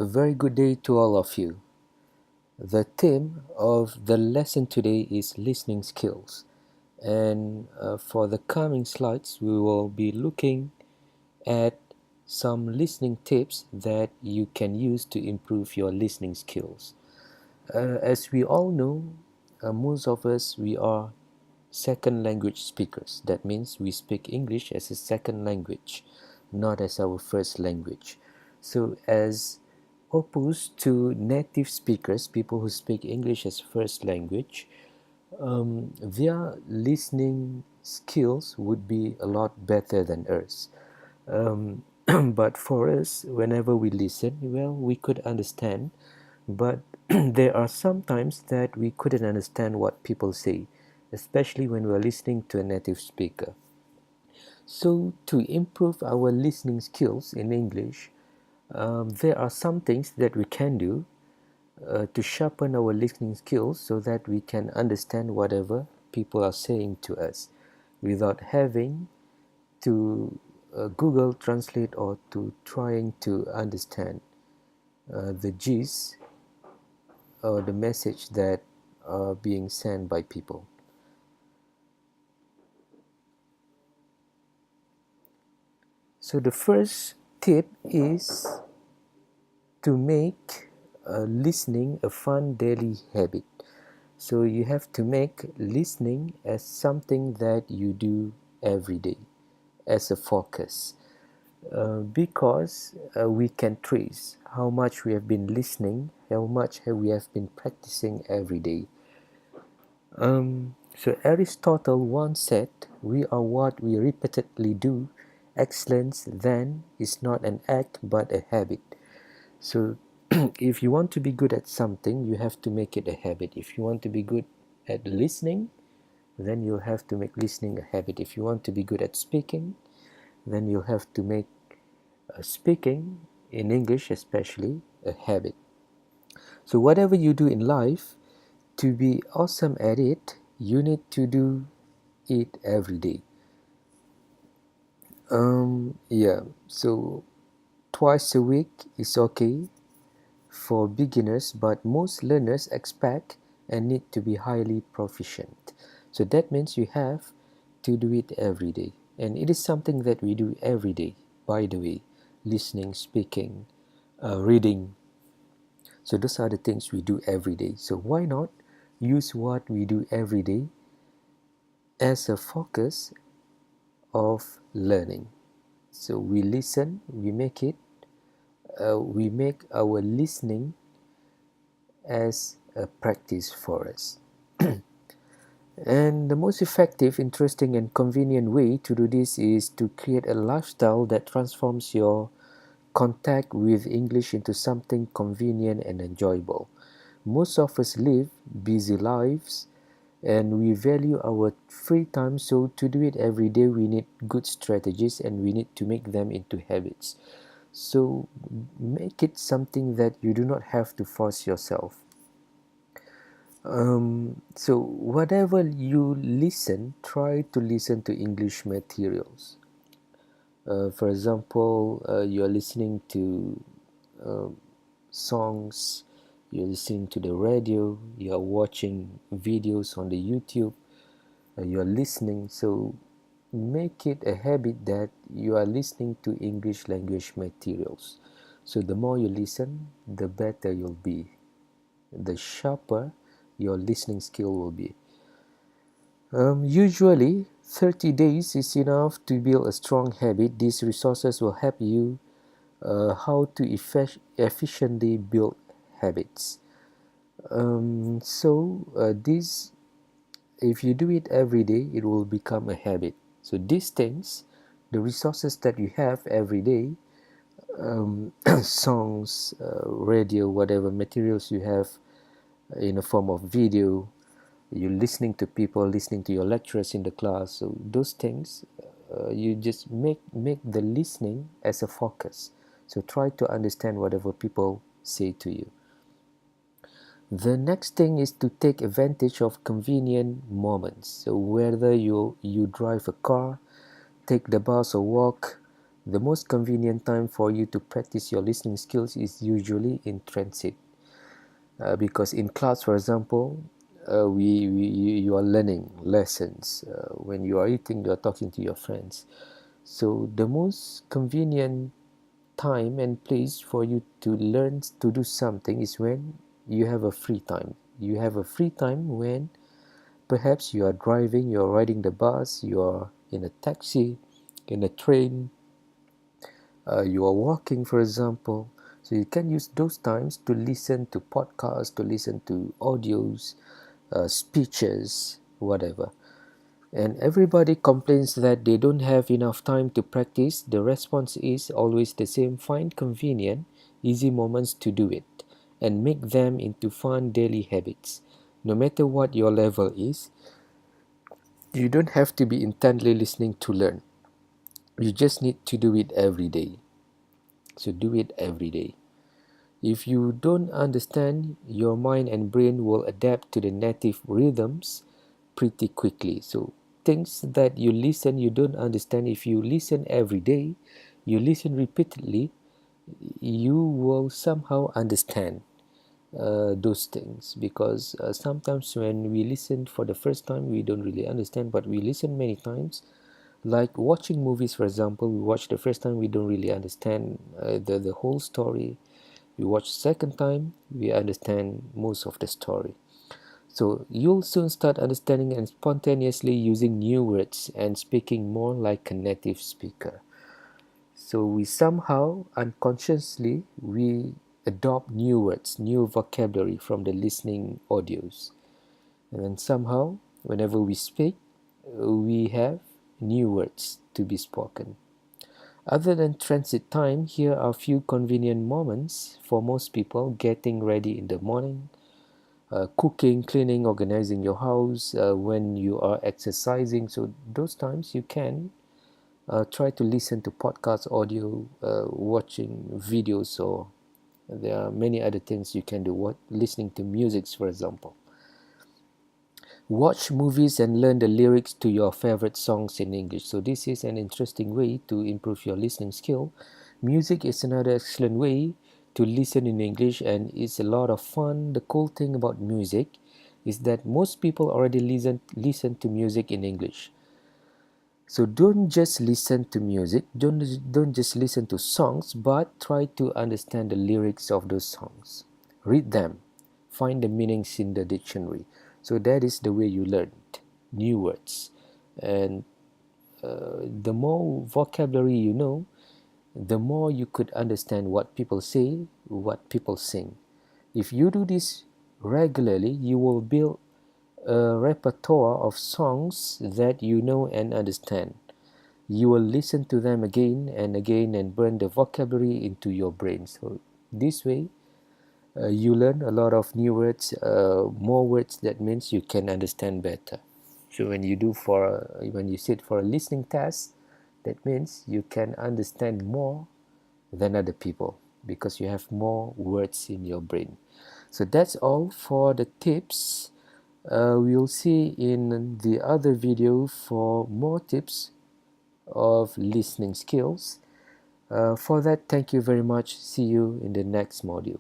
A very good day to all of you. The theme of the lesson today is listening skills, and for the coming slides, we will be looking at some listening tips that you can use to improve your listening skills. As we all know, most of us we are second language speakers. That means we speak English as a second language, not as our first language. So, as opposed to native speakers, people who speak English as first language, their listening skills would be a lot better than ours. But for us, whenever we listen, well, we could understand, but there are some times that we couldn't understand what people say, especially when we're listening to a native speaker. So, to improve our listening skills in English, there are some things that we can do to sharpen our listening skills so that we can understand whatever people are saying to us without having to Google Translate or to trying to understand the gist or the message that are being sent by people. So the first tip is to make listening a fun daily habit. So you have to make listening as something that you do every day as a focus. Because we can trace how much we have been listening, how much we have been practicing every day. So Aristotle once said, "We are what we repeatedly do. Excellence then is not an act but a habit." So if you want to be good at something, you have to make it a habit. If you want to be good at listening, then you have to make listening a habit. If you want to be good at speaking, then you have to make speaking in English especially a habit. So whatever you do in life, to be awesome at it, you need to do it every day. Yeah, so twice a week is okay for beginners, but most learners expect and need to be highly proficient. So that means you have to do it every day. And it is something that we do every day, by the way, listening, speaking, reading. So those are the things we do every day. So why not use what we do every day as a focus of learning? So we listen, we make our listening as a practice for us. And the most effective, interesting, and convenient way to do this is to create a lifestyle that transforms your contact with English into something convenient and enjoyable. Most of us live busy lives and we value our free time, so to do it every day, we need good strategies and we need to make them into habits. So make it something that you do not have to force yourself. So whatever you listen, try to listen to English materials. For example, you're listening to uh, songs, you're listening to the radio, you're watching videos on the YouTube, you're listening. So make it a habit that you are listening to English language materials. So the more you listen, the better you'll be, the sharper your listening skill will be. Usually, 30 days is enough to build a strong habit. These resources will help you how to efficiently build habits. This, if you do it every day, it will become a habit. So these things, the resources that you have every day, songs, radio, whatever materials you have in a form of video, you're listening to people, listening to your lecturers in the class. So those things, you just make the listening as a focus. So try to understand whatever people say to you. The next thing is to take advantage of convenient moments. So whether you drive a car, take the bus or walk, The most convenient time for you to practice your listening skills is usually in transit, because in class, for example, you are learning lessons. When you are eating, you are talking to your friends. So the most convenient time and place for you to learn to do something is when you have a free time. You have a free time when perhaps you are driving, you are riding the bus, you are in a taxi, in a train, you are walking, for example. So you can use those times to listen to podcasts, to listen to audios, speeches, whatever. And everybody complains that they don't have enough time to practice. The response is always the same: find convenient, easy moments to do it, and make them into fun daily habits. No matter what your level is, you don't have to be intently listening to learn. You just need to do it every day. So do it every day. If you don't understand, your mind and brain will adapt to the native rhythms pretty quickly. So things that you don't understand, if you listen every day, you listen repeatedly, you will somehow understand those things, because sometimes when we listen for the first time we don't really understand, but we listen many times. Like watching movies, for example, we watch the first time, we don't really understand the whole story. We watch second time, we understand most of the story. So you'll soon start understanding and spontaneously using new words and speaking more like a native speaker. So we somehow unconsciously we adopt new words, new vocabulary from the listening audios. And then somehow whenever we speak, we have new words to be spoken. Other than transit time, here are a few convenient moments for most people: getting ready in the morning, cooking, cleaning, organizing your house, when you are exercising. So those times you can try to listen to podcast audio, watching videos, or there are many other things you can do. What listening to music, for example. Watch movies and learn the lyrics to your favorite songs in English. So this is an interesting way to improve your listening skill. Music is another excellent way to listen in English, and it's a lot of fun. The cool thing about music is that most people already listen to music in English. So don't just listen to music, don't just listen to songs, but try to understand the lyrics of those songs. Read them, find the meanings in the dictionary. So that is the way you learn new words. And the more vocabulary you know, the more you could understand what people say, what people sing. If you do this regularly, you will build a repertoire of songs that you know and understand. You will listen to them again and again and burn the vocabulary into your brain. So this way, you learn a lot of new words, more words. That means you can understand better. So when you sit for a listening test, that means you can understand more than other people because you have more words in your brain. So that's all for the tips. We'll see in the other video for more tips of listening skills. For that, thank you very much. See you in the next module.